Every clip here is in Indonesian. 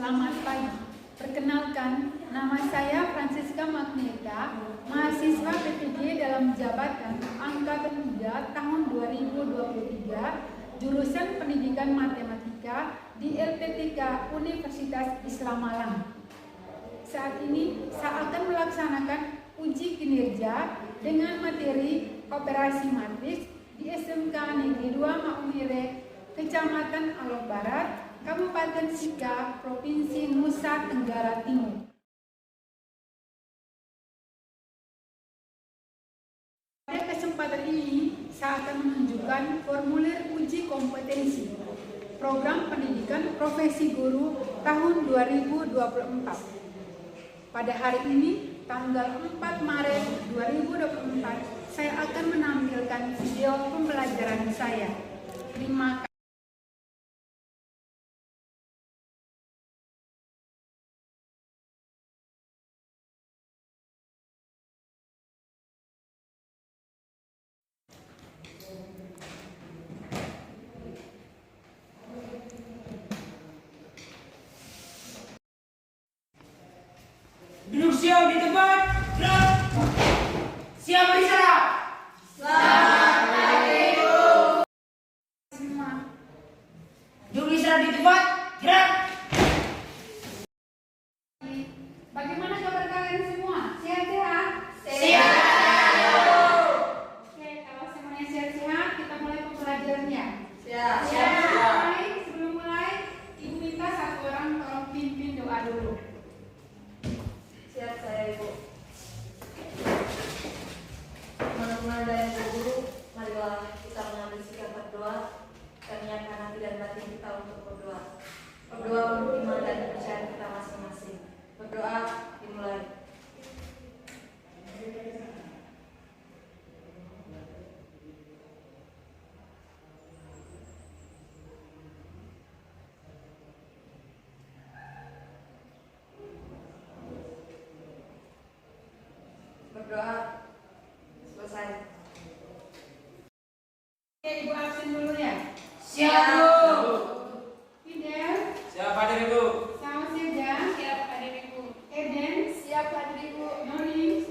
Selamat pagi. Perkenalkan, nama saya Francisca Magneta, mahasiswa PPG dalam jabatan Angkatan 3 tahun 2023, jurusan Pendidikan Matematika di LPTK Universitas Islam Malang. Saat ini saya akan melaksanakan uji kinerja dengan materi operasi matriks di SMK Negeri 2 Maumere, Kecamatan Alor Barat, Kabupaten Sika, Provinsi Nusa Tenggara Timur. Pada kesempatan ini, saya akan menunjukkan formulir uji kompetensi Program Pendidikan Profesi Guru tahun 2024. Pada hari ini, tanggal 4 Maret 2024, saya akan menampilkan video pembelajaran saya. Terima kasih. Duduk siap di tempat. Gerak. Siap beristirahat. Selamat pagi, Bu. Semua. Duduk istirahat di tempat. Gerak. Bagaimana kabar kalian semua? Sehat-sehat? Siap. Oke, kalau semuanya sehat-sehat, kita mulai pembelajarannya. Siap. Sebelum mulai, Ibu minta satu orang tolong pimpin doa dulu. Siap saya Ibu. Menurut dari Ibu Guru, marilah kita mengambil sikap berdoa dan niatkan hati dan batin kita untuk berdoa. Berdoa untuk iman dan kepercayaan kita masing-masing. Berdoa dimulai. Berdoa selesai. Oke, Ibu absen dulu ya. Siap, Bu. Fidel, Siap hadir, Ibu. Sauseda, Siap hadir Ibu. Eden, Siap hadir Ibu. Noni,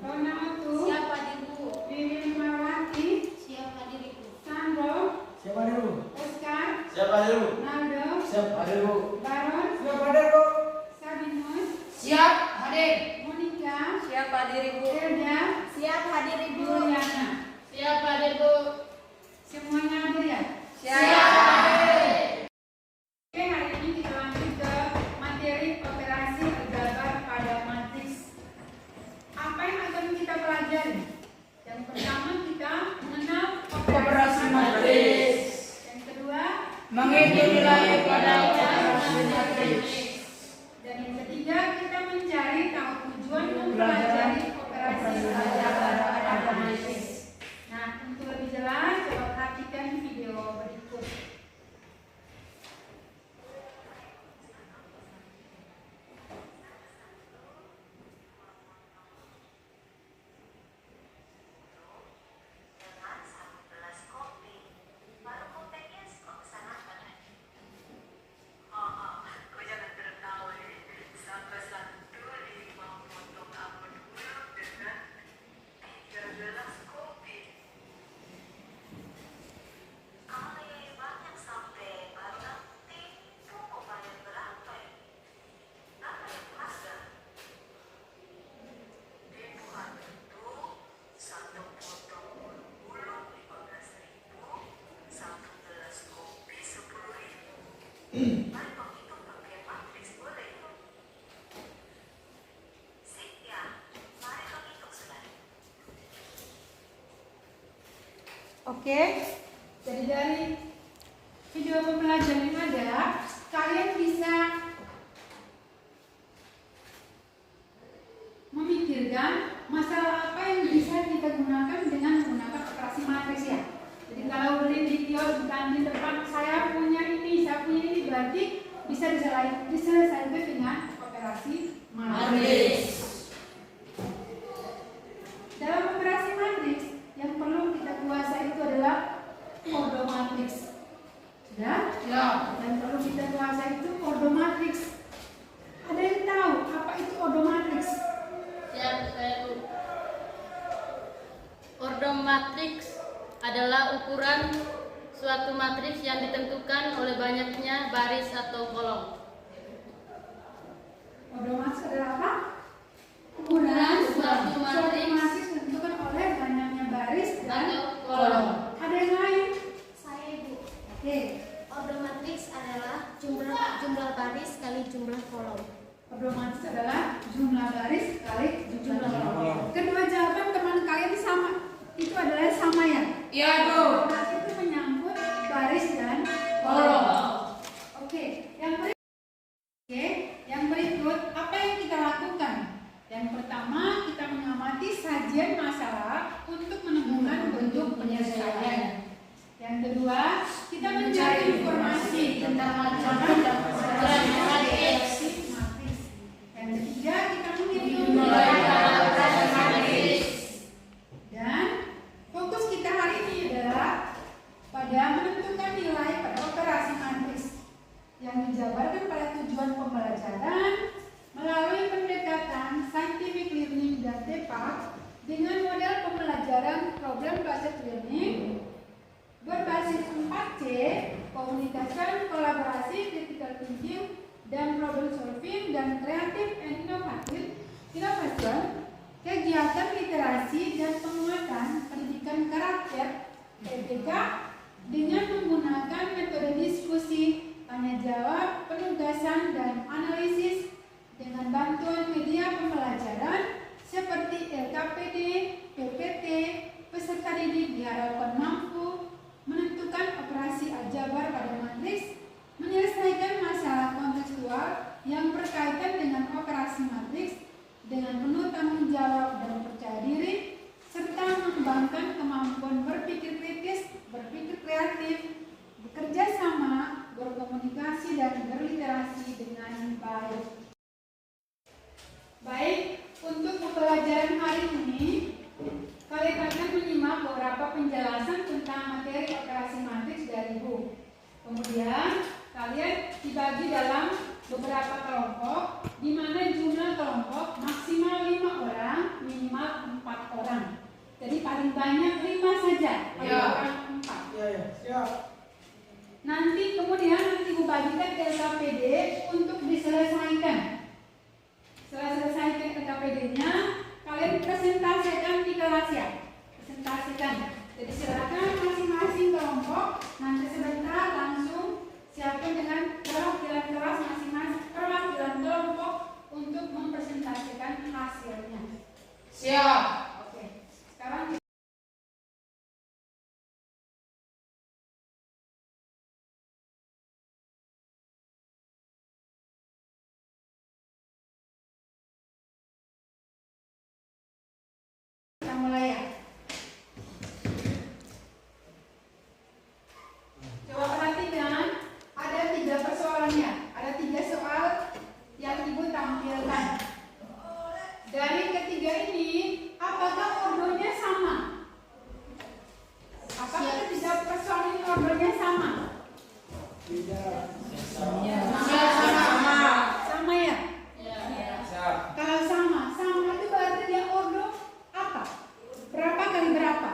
Ronaldo, Siap hadir Ibu. Wiwi Marwati, Siap hadir Ibu. Sandro, Siap hadir, Bu. Oscar, Siap hadir, Bu. Naldo, Siap hadir, Bu. Baron, Siap hadir, Bu. Sabinus, Siap hadir. Monica, Siap hadir Ibu. Elda, Siap hadir Ibu. Juliana. Siap hadir Bu. Semuanya hadir ya? Siap hadir. Oke, hari ini kita lanjut ke materi operasi aljabar pada matriks. Apa yang akan kita pelajari? Yang pertama kita mengenal Operasi matriks. Yang kedua, Menghitung nilai pada operasi matriks. dan yang ketiga kita mencari tahu tujuan mempelajari operasi aljabar pada matriks. Nah, untuk lebih jelas, coba perhatikan video berikut. Dengan 1 gelas kopi, baru kopinya kok sangat padat. Kau jangan tertawa ya. Sampai satu mau potong apa dulu dengan 3 gelas kopi. Banyak sampai baru nanti kau mau bayar berapa ya? Apa yang harga? Ribuan itu satu potong bulu 15.000, satu gelas kopi 10.000. Mari kau hitung pakai matriks boleh? Sip ya, mari kau hitung sendiri. Oke, jadi dari video pembelajaran yang ada, kalian bisa memikirkan masalah apa yang bisa kita gunakan dengan menggunakan operasi matriks ya. Jadi kalau beli di kios di depan saya punya ini berarti bisa diselesaikan dengan operasi matriks. Dalam operasi matriks yang perlu kita kuasai itu adalah ordo matriks. Sudah? Ya. Dan perlu kita kuasai itu ordo matriks. ukuran suatu matriks yang ditentukan oleh banyaknya baris atau kolom. Odo matriks adalah apa? Ukuran Suatu matriks ditentukan oleh banyaknya baris dan atau kolom. kolom. Ada yang lain? Saya Ibu. Oke. Ordo matriks adalah jumlah baris kali jumlah kolom. Odo matriks adalah jumlah baris kali jumlah kolom. kolom. Kedua jawaban teman kalian sama. Itu adalah sama ya? Iya, Bu. Berarti itu menyangkut baris dan Kolom. Oke, yang berikut apa yang kita lakukan? Yang pertama, kita mengamati sajian masalah untuk menemukan bentuk penyelesaian. Yang kedua, kita mencari informasi tentang macam-macam dan matriks. Yang ketiga, kita menghitung dan fokus kita hari ini adalah pada menentukan nilai pada operasi matriks yang dijabarkan pada tujuan pembelajaran melalui pendekatan scientific learning dan TEPAK dengan model pembelajaran problem based learning berbasis 4C, komunikasi, kolaborasi, critical thinking, dan problem solving, dan kreatif and innovation, kegiatan literasi dan penguatan pendidikan karakter (PPK) dengan menggunakan metode diskusi, tanya jawab, penugasan, dan analisis dengan bantuan media pembelajaran seperti LKPD, PPT. Peserta didik diharapkan mampu menentukan operasi aljabar pada matriks, menyelesaikan masalah kontekstual yang berkaitan dengan operasi matriks dengan penuh tanggung jawab dan percaya diri, serta mengembangkan kemampuan berpikir kritis, berpikir kreatif, bekerja sama, berkomunikasi, dan berliterasi dengan baik. Baik, untuk pembelajaran hari ini, kalian akan menyimak beberapa penjelasan tentang materi operasi matriks dari Ibu. Kemudian, kalian dibagi dalam beberapa kelompok, di mana jumlah kelompok maksimal 5 orang, minimal 4 orang. Jadi paling banyak 5 saja, paling kurang 4. Ya, siap. Nanti Ibu bagikan ke LKPD untuk diselesaikan. Setelah selesaikan LKPD-nya, kalian presentasikan di kelas ya. Presentasikan. Jadi silakan masing-masing kelompok nanti sebentar langsung siapkan dengan perwakilan kelas masing-masing, perwakilan kelompok untuk mempresentasikan hasilnya. Siap. Oke. Sekarang kita mulai ya. Coba perhatikan, ada 3 persoalannya, ada 3 soal yang Ibu tampilkan. Dari ketiga ini, apakah ordernya sama? Apakah ketiga persoalan ini ordernya sama? Sama ya? Siap. Kalau sama itu berarti dia order apa? Berapa kali berapa?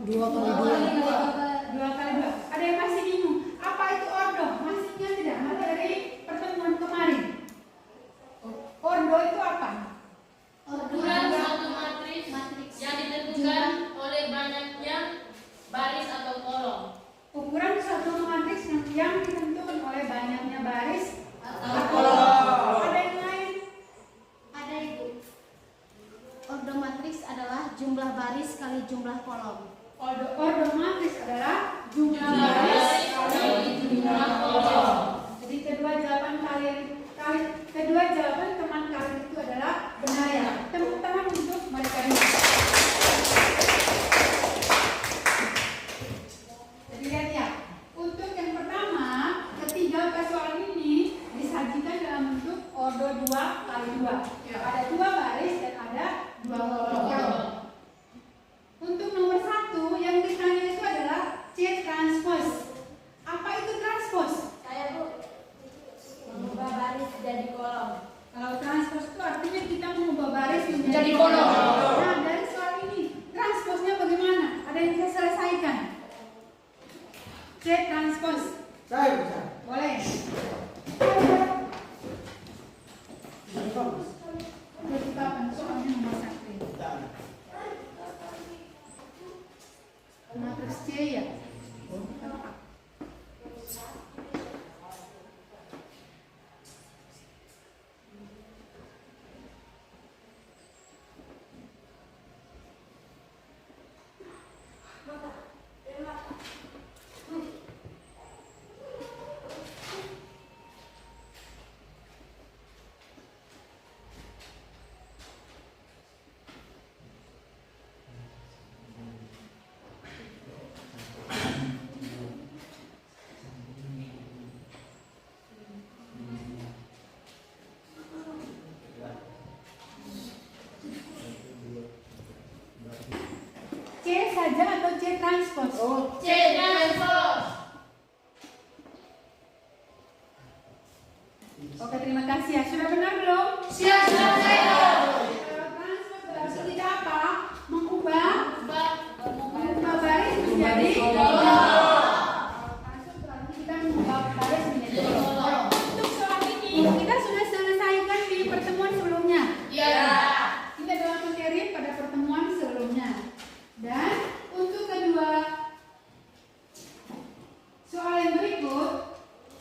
2 kali 2. 2 kali 2. Ada yang masih bingung? Apa itu ordo? Masih ingat tidak materi pertemuan kemarin? Ordo itu apa? Ukuran suatu matriks yang ditentukan oleh banyaknya baris atau kolom. Ukuran suatu matriks yang ditentukan oleh banyaknya baris Atau kolom. Ada yang lain? Ada Ibu. Ordo matriks adalah jumlah baris kali jumlah kolom. Ordo matriks adalah jumlah baris kali jumlah kolom. Jadi kedua jawaban teman kalian itu adalah benar ya. Tepuk tangan untuk mereka ini. Jadi lihat ya. Untuk yang pertama, ketiga persoalan ini disajikan dalam bentuk ordo 2 kali 2. Ada 2 baris dan ada 2 kolom. Untuk nomor 1 yang ditanya itu adalah C transpose. Apa itu transpose? Saya Bu, mengubah baris jadi kolom. Kalau transpose itu artinya kita mengubah baris menjadi Jadi kolom. Nah, dari soal ini transposnya bagaimana? Ada yang bisa selesaikan? transpose. C transpose. Oke, terima kasih ya. Sudah benar belum? Siap. Kalau transpose berarti kita apa? Mengubah baris menjadi kolom. Transpose berarti kita mengubah baris menjadi kolom. Untuk soal ini kita sudah selesaikan di pertemuan sebelumnya. Kita dalam materi pada pertemuan sebelumnya. Dan untuk kedua soal yang berikut,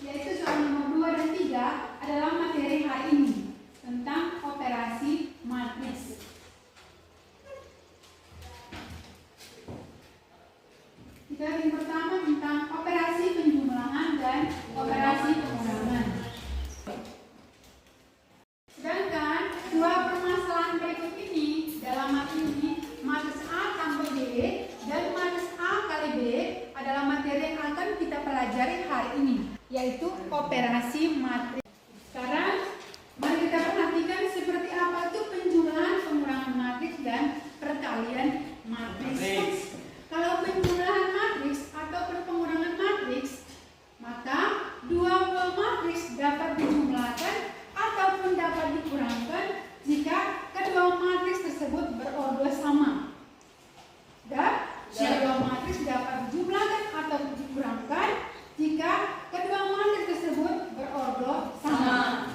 yaitu soal nomor 2 dan 3 adalah materi hari ini tentang operasi matriks. Kita yang pertama tentang operasi penjumlahan dan operasi pengurangan. Sedangkan dua permasalahan berikut ini dalam materi ini, matriks A tambah B dan matriks A kali B adalah materi yang akan kita pelajari hari ini, yaitu operasi matriks. Sekarang mari kita perhatikan seperti apa itu penjumlahan pengurangan matriks dan perkalian matriks. Kalau penjumlahan matriks atau pengurangan matriks, maka dua buah matriks dapat dijumlahkan ataupun dapat dikurangkan jika kedua matriks tersebut berordo sama. Dan kedua matriks dapat dijumlahkan atau dikurangkan jika kedua matriks tersebut berordo sama.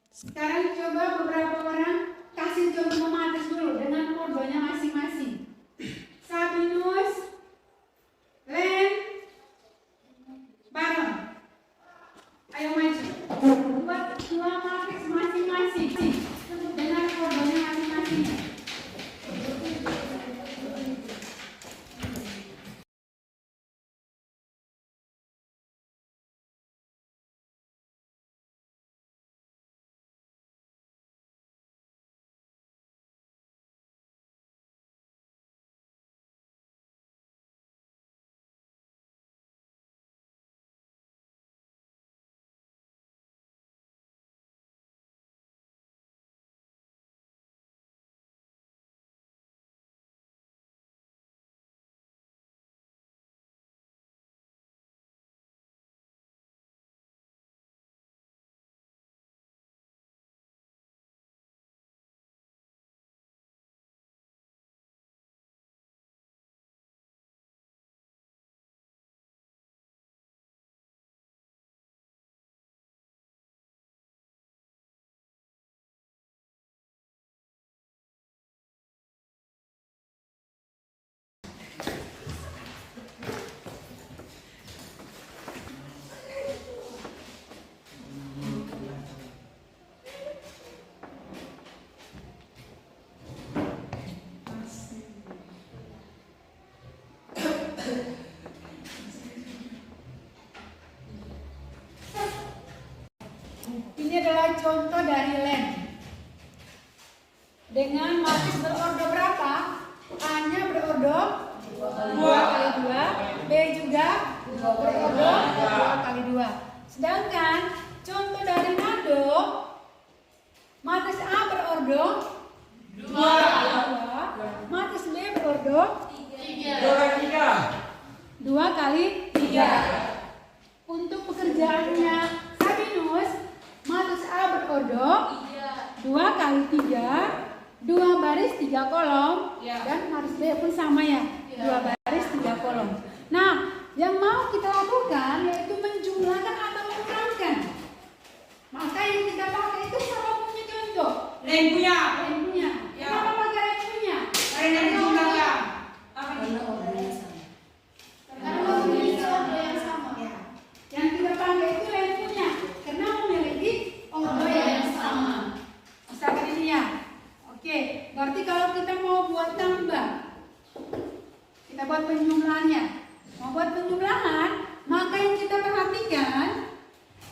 Sekarang coba beberapa orang kasih contoh matriks dulu dengan ordonya masing-masing. Sabinus, Len, Baron. Ayo maju. Buat dua matriks masing-masing dengan ordonya masing-masing. Ini adalah contoh dari Len. Dengan matriks berordo berapa? A-nya berordo 2 kali 2, B juga berordo 2 kali 2. Sedangkan contoh dari Nado, matriks A berordo 2 kali 2, matriks B berordo 2 kali 3. Untuk pekerjaannya Sabinus, matriks A berordo 2 kali 3, 2 baris 3 kolom, dan matriks B pun sama ya, 2 baris 3 kolom. Nah, yang mau kita lakukan yaitu menjumlahkan atau mengurangan. Maka yang kita pakai itu siapa punya contoh? Len punya. Kenapa pakai Len punya? Karena dijumlahkan. Karena memiliki ordo yang sama. Yang kita pakai itu Len punya, karena memiliki ordo yang sama. Misalkan ini ya. Oke, berarti kalau kita mau buat tambah, kita buat penjumlahannya. Mau buat penjumlahan, maka yang kita perhatikan,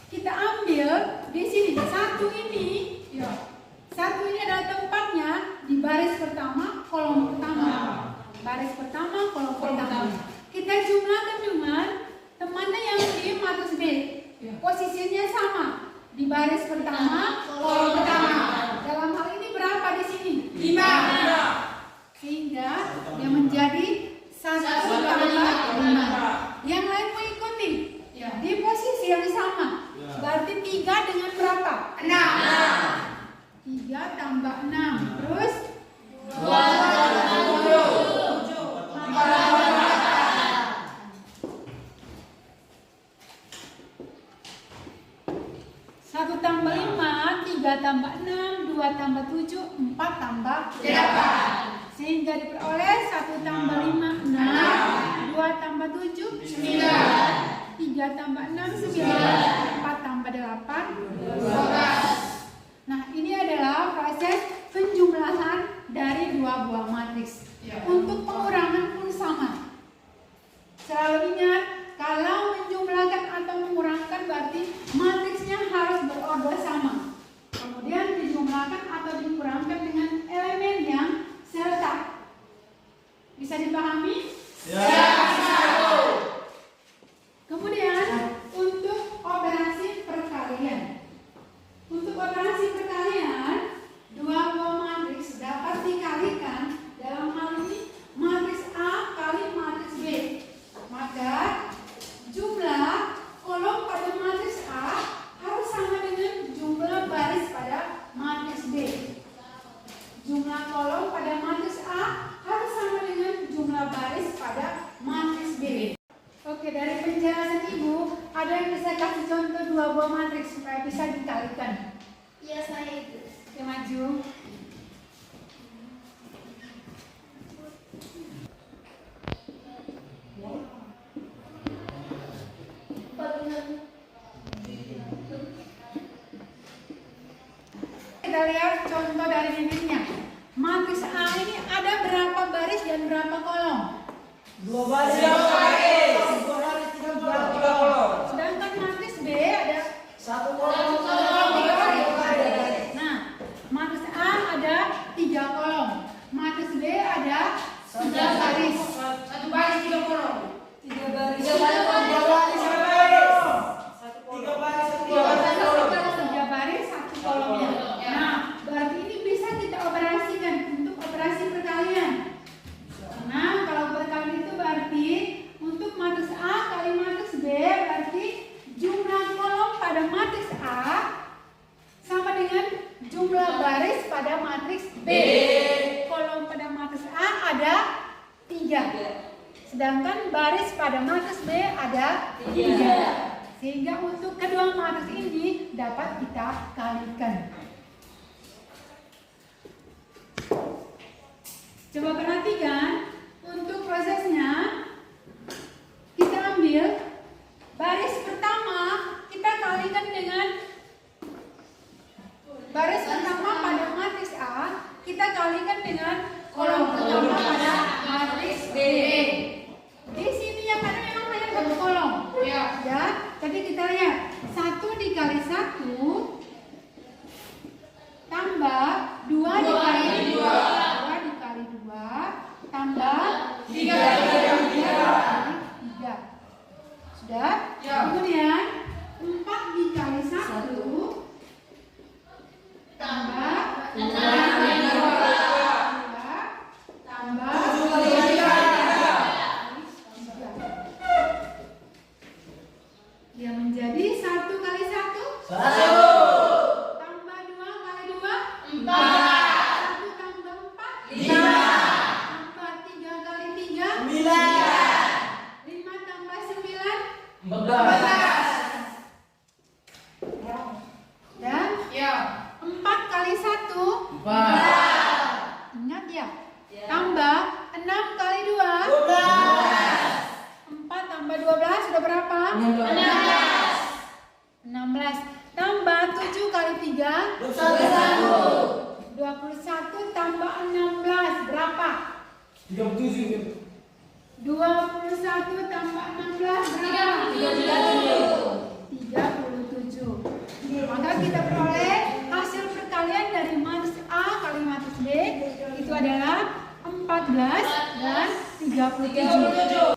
kita ambil di sini satu ini, satu ini adalah tempatnya di baris pertama, kolom pertama. Baris pertama, kolom pertama. Kita jumlahkan dengan temannya yang di matriks B. Posisinya sama di baris pertama, kolom pertama. Dalam hal ini berapa di sini? 5. Sehingga dia menjadi 3 tambah 6. Terus 2 tambah 1 tambah 5, 3 tambah 6, 2 tambah 7, 4 tambah 8. Sehingga diperoleh 1 tambah 5, 6, 2 tambah 7, 9, 3 tambah 6, 9, 4 tambah 8, 12. Nah, ini adalah proses penjumlahan dari dua buah matriks. Untuk pengurangan pun sama. Selalu ingat, kalau menjumlahkan atau mengurangkan berarti matriksnya harus berorder sama. Kemudian dijumlahkan atau dikurangkan dengan elemen yang serta. Bisa dipahami? Ya. Kemudian untuk operasi perkalian. Untuk operasi perkalian, dua buah matriks dapat dikalikan. Dalam hal ini matriks A kali matriks B. Maka jumlah kolom pada matriks A harus sama dengan jumlah baris pada matriks B. Jumlah kolom pada matriks A harus sama dengan jumlah baris pada matriks B. Oke, dari penjelasan Ibu, ada yang bisa kasih contoh dua buah matriks supaya bisa dikalikan? Iya, saya Ibu. Oke, maju. Kita lihat contoh dari bibitnya. Matriks A ini ada berapa baris dan berapa kolom? 2 baris. 2 baris. 3 kolom. Sedangkan matriks B ada 1 kolom. 3 baris. Nah, matriks A ada 3 kolom. Matriks B ada 11 baris. 1 baris 3 kolom. 3 baris. 3 baris 1 baris. 3 baris 3 baris 1 kolomnya. Nah, berarti ini bisa kita operasikan untuk operasi perkalian. Nah, kalau perkalian itu berarti untuk matriks A kali matriks B berarti jumlah kolom pada matriks A sama dengan jumlah baris pada matriks B. Kolom pada matriks A ada 3. Sedangkan baris pada matriks B ada 3. Sehingga untuk kedua matriks ini dapat kita kalikan. Coba perhatikan untuk prosesnya. Kita ambil baris pertama, kita kalikan dengan baris pertama pada matriks A, kita kalikan dengan kolom pertama pada matriks B. Di sini yang ada memang hanya 1 kolom. Ya. Jadi kita lihat 1 dikali 1 tambah 2 dikali 2 dikali 2 tambah 3 dikali 3. Sudah? Kemudian 4 dikali 1 tambah 2 dikali 2 tambah 3. Dia menjadi 1 kali 1 tambah 2 kali 2 4. 1 tambah 4 5 tambah 3 kali 3 9. 5 tambah 9 14. Dan 4 kali 1 4. Ingat ya? Tambah 6 kali 2 4 tambah 12 sudah berapa? 16. Tambah 7 kali 3 21. 21 tambah 16 berapa? 37. 21 tambah 16 berapa? 37. Maka kita peroleh hasil perkalian dari matriks A kali matriks B itu adalah 14 dan 37.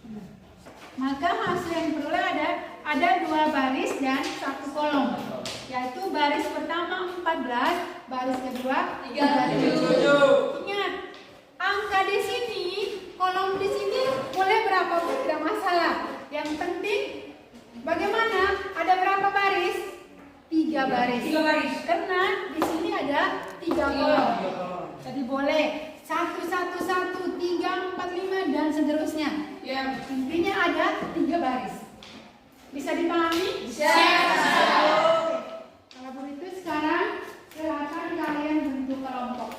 Maka hasil yang diperoleh ada 2 baris dan 1 kolom, yaitu baris pertama 14, baris kedua 37. Ingat, angka di sini, kolom di sini boleh berapapun tidak masalah. Yang penting bagaimana? Ada berapa baris? 3 baris. 3 baris. Karena di sini ada 3 seterusnya. Intinya ada 3 baris. Bisa dipahami? Bisa. Oke. Kalau begitu sekarang silakan kalian bentuk kelompok.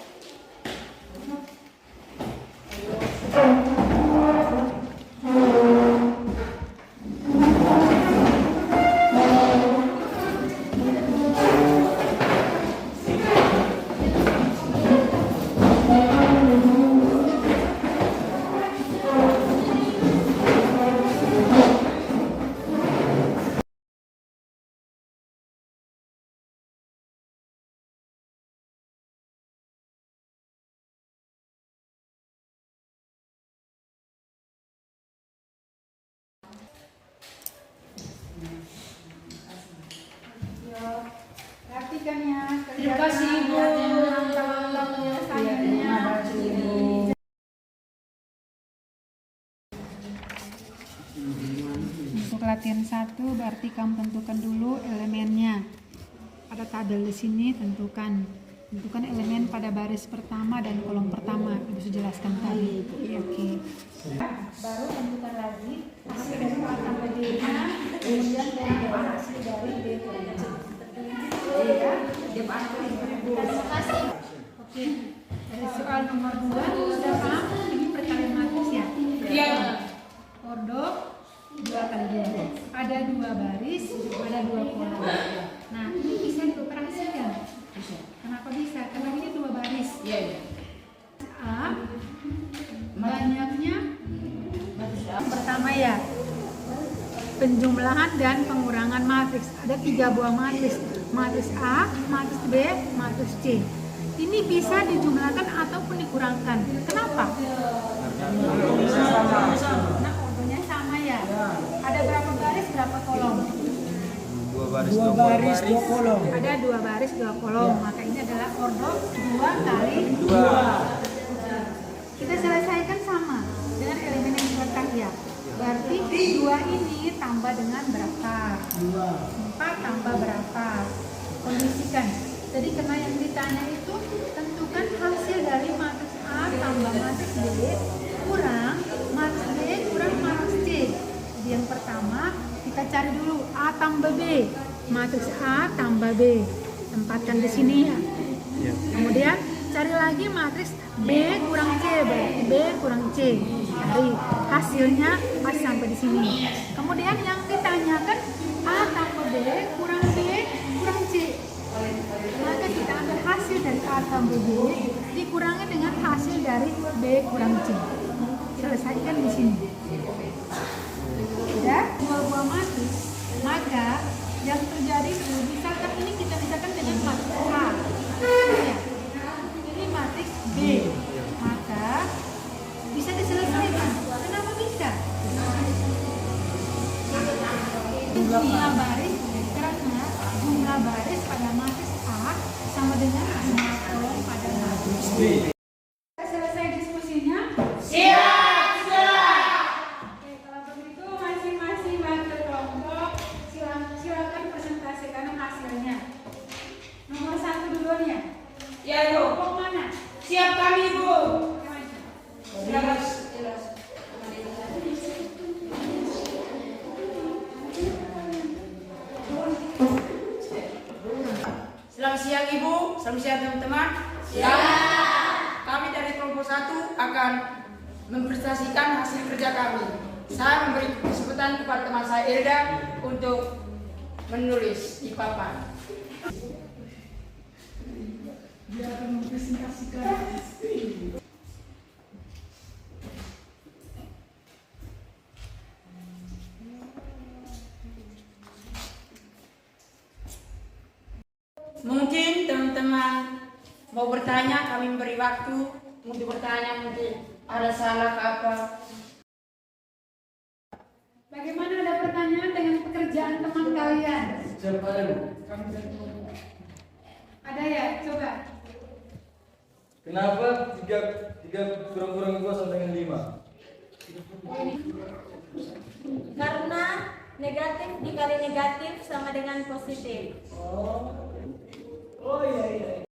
Perhatikan ya. Terima kasih, Ibu. Kalau penyelesaiannya. Untuk latihan 1 berarti kamu tentukan dulu elemennya. Ada tabel di sini, tentukan elemen pada baris pertama dan kolom pertama. Ibu sudah jelaskan tadi. Oke. Baru tentukan lagi hasil dari A sampai D-nya, kemudian tentukan hasil dari B sampai C. Ya. Terima kasih. Oke. Dari soal nomor 2 sudah paham? Ini perkalian matriks ya? Iya. Ordo 2 kali 2. Ada 2 baris, ada 2 kolom. Nah, ini bisa dioperasikan. Kenapa bisa? Karena ini 2 baris. Iya. A banyaknya pertama ya, penjumlahan dan pengurangan matriks. Ada 3 buah matriks. Matriks A, matriks B, matriks C. Ini bisa dijumlahkan ataupun dikurangkan. Kenapa? Nah, ordonya sama ya. Ada berapa baris, berapa kolom? 2 baris 2 kolom. Ada 2 baris 2 kolom. Maka ini adalah ordo 2 kali 2. Kita selesaikan sama dengan elemen yang terletak ya. Berarti 2 ini tambah dengan berapa? 4 tambah berapa? Kondisikan. Jadi karena yang ditanya itu tentukan hasil dari matriks A tambah matriks B kurang matriks B kurang matriks C. Jadi yang pertama kita cari dulu A tambah B. Matriks A tambah B. Tempatkan di sini ya. Kemudian cari lagi matriks B kurang C, berarti B kurang C. Cari hasilnya pas sampai di sini. Kemudian yang ditanyakan A tambah B kurang B kurang C. Maka kita ambil hasil dari A tambah B dikurangi dengan hasil dari B kurang C. Selesaikan di sini. Ya, 2 buah matriks. Maka yang terjadi misalkan ini kita misalkan dengan matriks A. Ya. Ini matriks B. Maka bisa diselesaikan. Kenapa bisa? Jumlah baris karena jumlah baris pada matriks A sama dengan jumlah kolom pada matriks B. Kita selesai diskusinya? Siap. Oke, kalau begitu masing-masing wakil kelompok silakan presentasikan hasilnya. Nomor 1 duluan ya. Ya, Ibu. Kelompok mana? Siap kami, Ibu. Jelas. Selamat siang, Ibu. Selamat siang, teman-teman. Siap. Kami dari kelompok 1 akan mempresentasikan hasil kerja kami. Saya memberi kesempatan kepada teman saya Ilda untuk menulis di papan. Dia akan mempresentasikan. Mungkin teman-teman mau bertanya, kami memberi waktu untuk bertanya, mungkin ada salah ke apa. Bagaimana, ada pertanyaan dengan pekerjaan teman kalian? Siapa Ibu? Ada ya? Coba. Kenapa 3 kurang-kurang 2 sama dengan 5? Karena negatif dikali negatif sama dengan positif. Oh iya.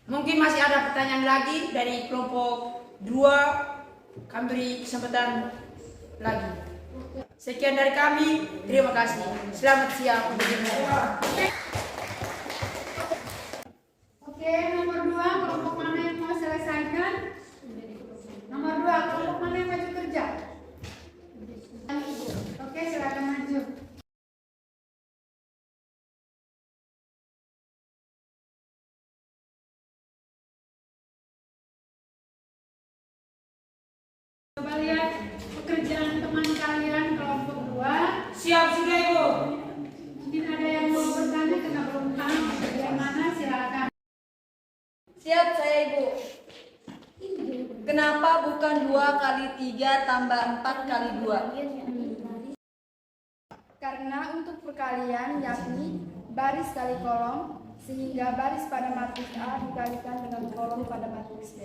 Mungkin masih ada pertanyaan lagi dari kelompok 2 kami beri kesempatan lagi. Sekian dari kami, terima kasih. Selamat siang untuk semua. Oke, nomor 2, kelompok mana yang mau selesaikan? Nomor 2, kelompok mana yang maju kerja? Oke, silakan maju. Coba lihat pekerjaan teman kalian kelompok 2. Siap sudah Ibu. Mungkin ada yang mau bertanya karena belum paham bagaimana, silakan. Siap saya Ibu. Kenapa bukan 2 kali 3 tambah 4 kali 2? Karena untuk perkalian yakni baris kali kolom, sehingga baris pada matriks A dikalikan dengan kolom pada matriks B.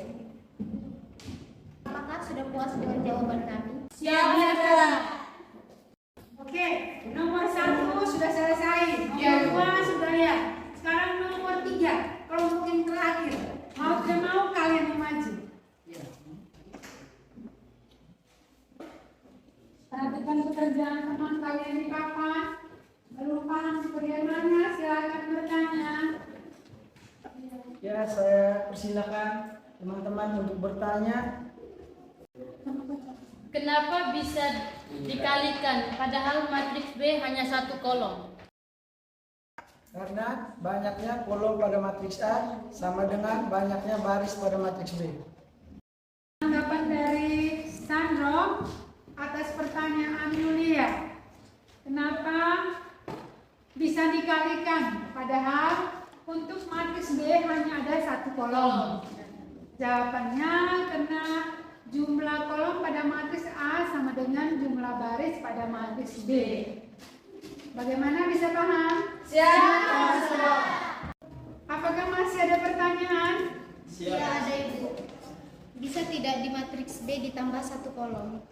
Apakah sudah puas dengan jawaban kami? Siap, Oke, nomor 1 sudah selesai. Nomor 2 sudah ya. Sekarang nomor 3, kelompok yang terakhir. Mau tidak mau kalian yang maju. Perhatikan pekerjaan teman kalian di papan. Belum paham bagaimana, silakan bertanya. Ya, saya persilakan teman-teman untuk bertanya. Kenapa bisa dikalikan padahal matriks B hanya 1 kolom? Karena banyaknya kolom pada matriks A sama dengan banyaknya baris pada matriks B. Tanggapan dari Sandro atas pertanyaan Yulia. Kenapa bisa dikalikan padahal untuk matriks B hanya ada 1 kolom? Jawabannya karena jumlah kolom pada matriks A sama dengan jumlah baris pada matriks B. Bagaimana, bisa paham? Siap. Apakah masih ada pertanyaan? Ya, ada Ibu. Bisa tidak di matriks B ditambah 1 kolom?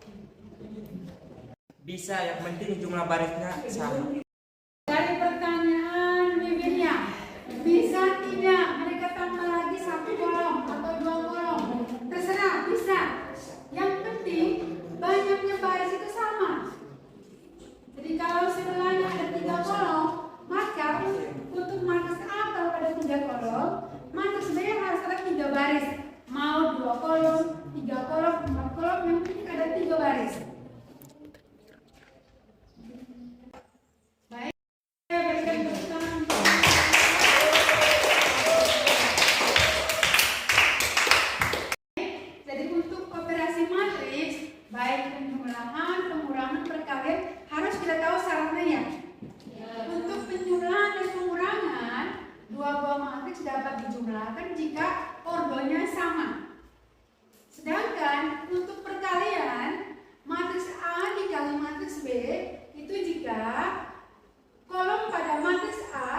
Bisa, yang penting jumlah barisnya sama. Dari pertanyaan Bibirnya, bisa tidak mereka tambah lagi 1 kolom atau 2 kolom? Terserah, bisa. Yang penting banyaknya baris itu sama. Jadi kalau sebelahnya ada 3 kolom, maka untuk matriks A kalau ada 3 kolom, matriks B harus ada 3 baris. Mau 2 kolom, 3 kolom, 4 kolom, yang penting ada 3 baris. Baik, saya berikan tepuk tangan. Jadi untuk operasi matriks, baik penjumlahan, pengurangan, perkalian, harus kita tahu syaratnya. Untuk penjumlahan dan pengurangan, 2 buah matriks dapat dijumlahkan jika ordonya sama. Sedangkan untuk perkalian, matriks A dikali matriks B itu jika kolom pada matriks A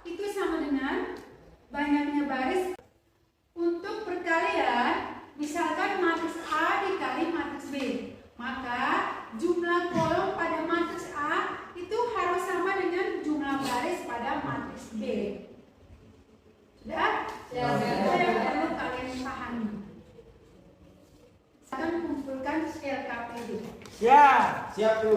itu sama dengan banyaknya baris. Untuk perkalian, misalkan matriks A dikali matriks B, maka jumlah kolom pada matriks A itu harus sama dengan jumlah baris pada matriks B. Sudah? Ya. Itu yang perlu kalian pahami. Sekarang kumpulkan LKPD. Siap. Siap, Bu.